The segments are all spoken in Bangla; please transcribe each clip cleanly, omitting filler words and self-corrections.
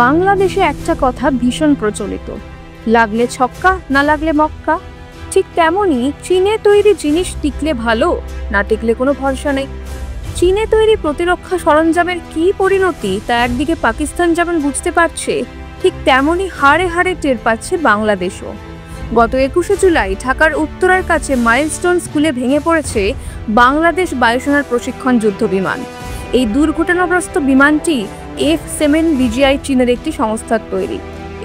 বাংলাদেশে একটা কথা ভীষণ প্রচলিত, লাগলে ছক্কা না লাগলে মক্কা। ঠিক তেমনই চীনে তৈরি জিনিস টিকলে ভালো, না টিকলে কোনো ভরসা নেই। চীনে তৈরি প্রতিরক্ষা সরঞ্জামের কি পরিণতি তা একদিকে পাকিস্তান যেমন বুঝতে পারছে, ঠিক তেমনই হাড়ে হাড়ে টের পাচ্ছে বাংলাদেশও। গত 21শে জুলাই ঢাকার উত্তরার কাছে মাইলস্টোন স্কুলে ভেঙে পড়েছে বাংলাদেশ বায়ুসেনার প্রশিক্ষণ যুদ্ধ বিমান। এই দুর্ঘটনাগ্রস্ত বিমানটি F-7 BGI চীনের একটি সংস্থার তৈরি।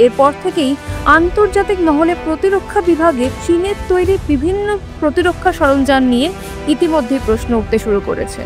এরপর থেকেই আন্তর্জাতিক মহলে প্রতিরক্ষা বিভাগে চীনের তৈরি বিভিন্ন প্রতিরক্ষা সরঞ্জাম নিয়ে ইতিমধ্যে প্রশ্ন উঠতে শুরু করেছে।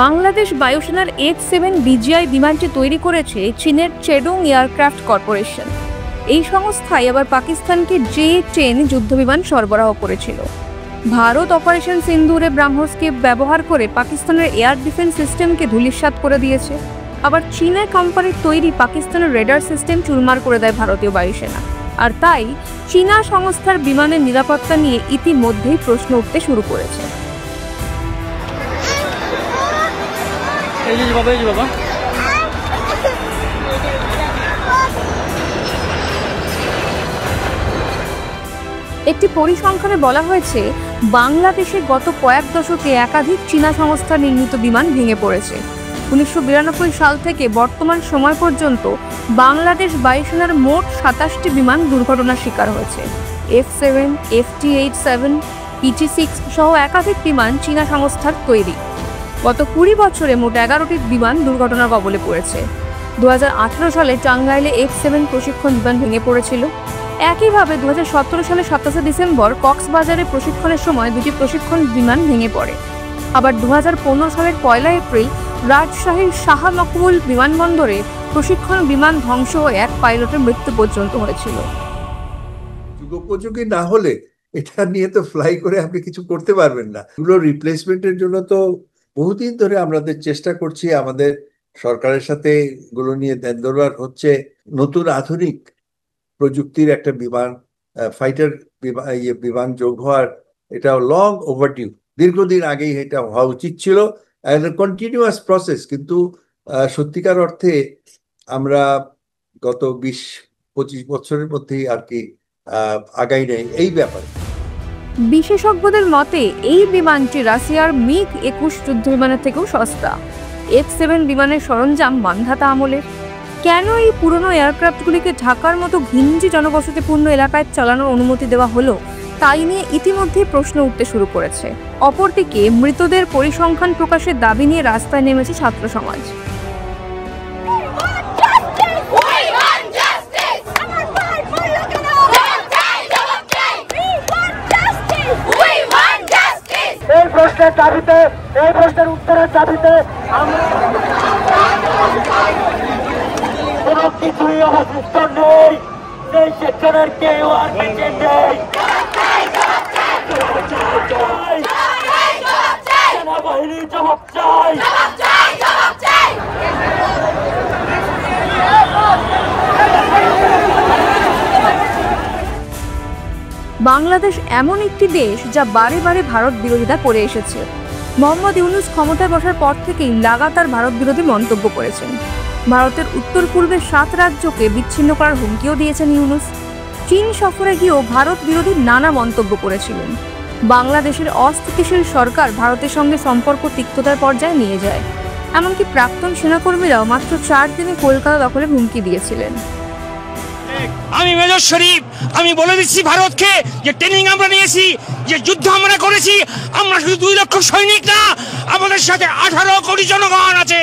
বাংলাদেশ বায়ুসেনার F-7 BGI বিমানটি তৈরি করেছে চীনের চেডং এয়ারক্রাফট কর্পোরেশন। এই সংস্থায় আবার পাকিস্তানকে J-10 যুদ্ধবিমান সরবরাহ করেছিল। ভারত অপারেশন সিন্দুরে ব্রাহ্মসকে ব্যবহার করে পাকিস্তানের এয়ার ডিফেন্স সিস্টেমকে ধূলিসাৎ করে দিয়েছে। আবার চীনের কোম্পানির তৈরি পাকিস্তানের রেডার সিস্টেম চুরমার করে দেয় ভারতীয় বায়ুসেনা। আর তাই চীনা সংস্থার বিমানের নিরাপত্তা নিয়ে ইতিমধ্যেই প্রশ্ন উঠতে শুরু করেছে। একটি পরিসংখ্যানে বলা হয়েছে, বাংলাদেশে গত কয়েক দশকে একাধিক চীনা সংস্থা নির্মিত বিমান ভেঙে পড়েছে। 1992 সাল থেকে বর্তমান সময় পর্যন্ত বাংলাদেশ বায়ুসেনার মোট 27টি বিমান দুর্ঘটনার শিকার হয়েছে। F-7, FT-87, PT-6 সহ একাধিক বিমান চীনা সংস্থার তৈরি। গত 20 বছরে মোট 11টি বিমান দুর্ঘটনার কবলে পড়েছে। 2018 সালে টাঙ্গাইলে F-7 প্রশিক্ষণ বিমান ভেঙে পড়েছিল। একইভাবে 2017 সালের 27 ডিসেম্বর কক্সবাজারে প্রশিক্ষণের সময় দুটি প্রশিক্ষণ বিমান ভেঙে পড়ে। আবার 2015 সালের 1 এপ্রিল রাজশাহীর শাহ মকবুল বিমানবন্দরে প্রশিক্ষণ বিমান ধ্বংস হয়ে এক পাইলটের মৃত্যু পর্যন্ত হয়েছিল। যুগোপযোগী না হলে এটা নিয়ে তো ফ্লাই করে আপনি কিছু করতে পারবেন না। এগুলো রিপ্লেসমেন্টের জন্য তো বহুদিন ধরে আমাদের চেষ্টা করছি, আমাদের সরকারের সাথে এগুলো নিয়ে দেন দরবার হচ্ছে। নতুন আধুনিক প্রযুক্তির একটা বিমান, ফাইটার বিমান যোগ হওয়ার এটা লং ওভারডিউ, দীর্ঘদিন আগেই এটা হওয়া উচিত ছিল। কন্টিনিউয়াস প্রসেস, কিন্তু সত্যিকার অর্থে আমরা গত 20-25 বছরের মধ্যেই আর কি আগাই নেই এই ব্যাপারে। বিশেষজ্ঞদের মতে এই বিমানটি রাশিয়ার MiG-21 যুদ্ধ বিমানের থেকেও সস্তা। F-7 বিমানের সরঞ্জাম মানধাতা আমলের। কেন এই পুরনো এয়ারক্রাফটগুলিকে ঢাকার মতো ঘিঞ্জি জনবসতিপূর্ণ এলাকায় চালানোর অনুমতি দেওয়া হলো, তাই নিয়ে ইতিমধ্যেই প্রশ্ন উঠতে শুরু করেছে। অপরদিকে মৃতদের পরিসংখ্যান প্রকাশের দাবি নিয়ে রাস্তায় নেমেছে ছাত্র সমাজ। এই প্রশ্নের উত্তরের দাবিতে কোন কিছুই অবশিষ্ট নেই। সেই সেক্টরের কেউ আর বেঁচে নেই। সেনাবাহিনী জবাব চাই। বাংলাদেশ এমন একটি দেশ যা বারে বারে ভারত বিরোধিতা করে এসেছে। মোহাম্মদ ইউনূস ক্ষমতায় বসার পর থেকেই লাগাতার ভারত বিরোধী মন্তব্য করেছেন। ভারতের উত্তর পূর্বের 7 রাজ্যকে বিচ্ছিন্ন করার হুমকিও দিয়েছেন ইউনূস। চীন সফরে গিয়েও ভারত বিরোধী নানা মন্তব্য করেছিলেন। বাংলাদেশের অস্থিতিশীল সরকার ভারতের সঙ্গে সম্পর্ক তিক্ততার পর্যায়ে নিয়ে যায়। এমনকি প্রাক্তন সেনাকর্মীরাও মাত্র 4 দিনে কলকাতা দখলের হুমকি দিয়েছিলেন। আমি মেজর শরীফ, আমি বলে দিচ্ছি ভারতকে যে ট্রেনিং আমরা নিয়েছি, যে যুদ্ধ আমরা করেছি, আমরা শুধু 2 লক্ষ সৈনিক না, আমাদের সাথে 18 কোটি জনগণ আছে।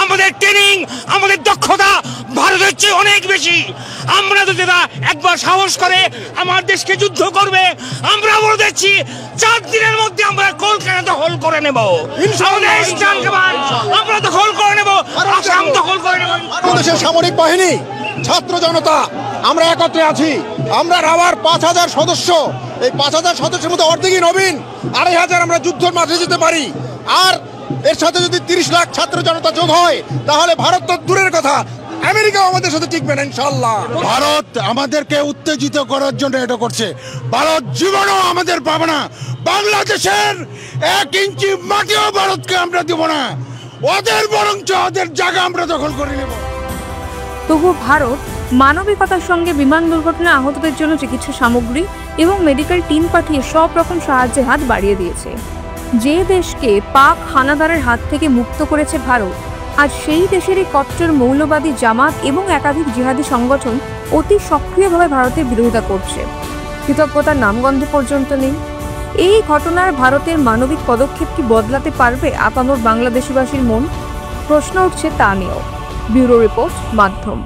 আমাদের ট্রেনিং, আমাদের দক্ষতা ভারতের চেয়ে অনেক বেশি। আমরা যদি একবার সাহস করে আমার দেশকে যুদ্ধ করবে, আমরা বলে দিচ্ছি 4 দিনের মধ্যে আমরা কলকাতা দখল করে নেব। আমরা দখল করে নেব, আসাম দখল করে নেব। বাংলাদেশের সামরিক বাহিনী, ছাত্র জনতা আমরা একত্রে আছি। আমরা রাওয়ার 5000 সদস্য, এই 5000 সদস্যের মধ্যে অর্ধেকই নবীন, 2500 আমরা যুদ্ধের মাঠে যেতে পারি। আর এর সাথে যদি 30 লাখ ছাত্র জনতা যোগ হয়, তাহলে ভারত তো দূরের কথা, আমেরিকাও আমাদের সাথে টিকবে না ইনশাআল্লাহ। ভারত আমাদেরকে উত্তেজিত করার জন্য এটা করছে। ভারত জীবনও আমাদের পাবে না। বাংলাদেশের 1 ইঞ্চি মাটিও ভারতকে আমরা দেব না। ওদের বরঞ্চ ওদের জায়গা আমরা দখল করে নেব। তবু ভারত মানবিকতার সঙ্গে বিমান দুর্ঘটনায় আহতদের জন্য চিকিৎসা সামগ্রী এবং মেডিকেল টিম পাঠিয়ে সব রকম সাহায্যের হাত বাড়িয়ে দিয়েছে। যে দেশকে পাক হানাদারের হাত থেকে মুক্ত করেছে ভারত, আজ সেই দেশেরই কট্টর মৌলবাদী জামাত এবং একাধিক জিহাদি সংগঠন অতি সক্রিয়ভাবে ভারতের বিরোধিতা করছে। কৃতজ্ঞতার নামগন্ধ পর্যন্ত নেই। এই ঘটনার ভারতের মানবিক পদক্ষেপ কি বদলাতে পারবে আপামর বাংলাদেশিবাসীর মন? প্রশ্ন উঠছে তা নিয়েও। ব্যুরো রিপোর্ট, মাধ্যম।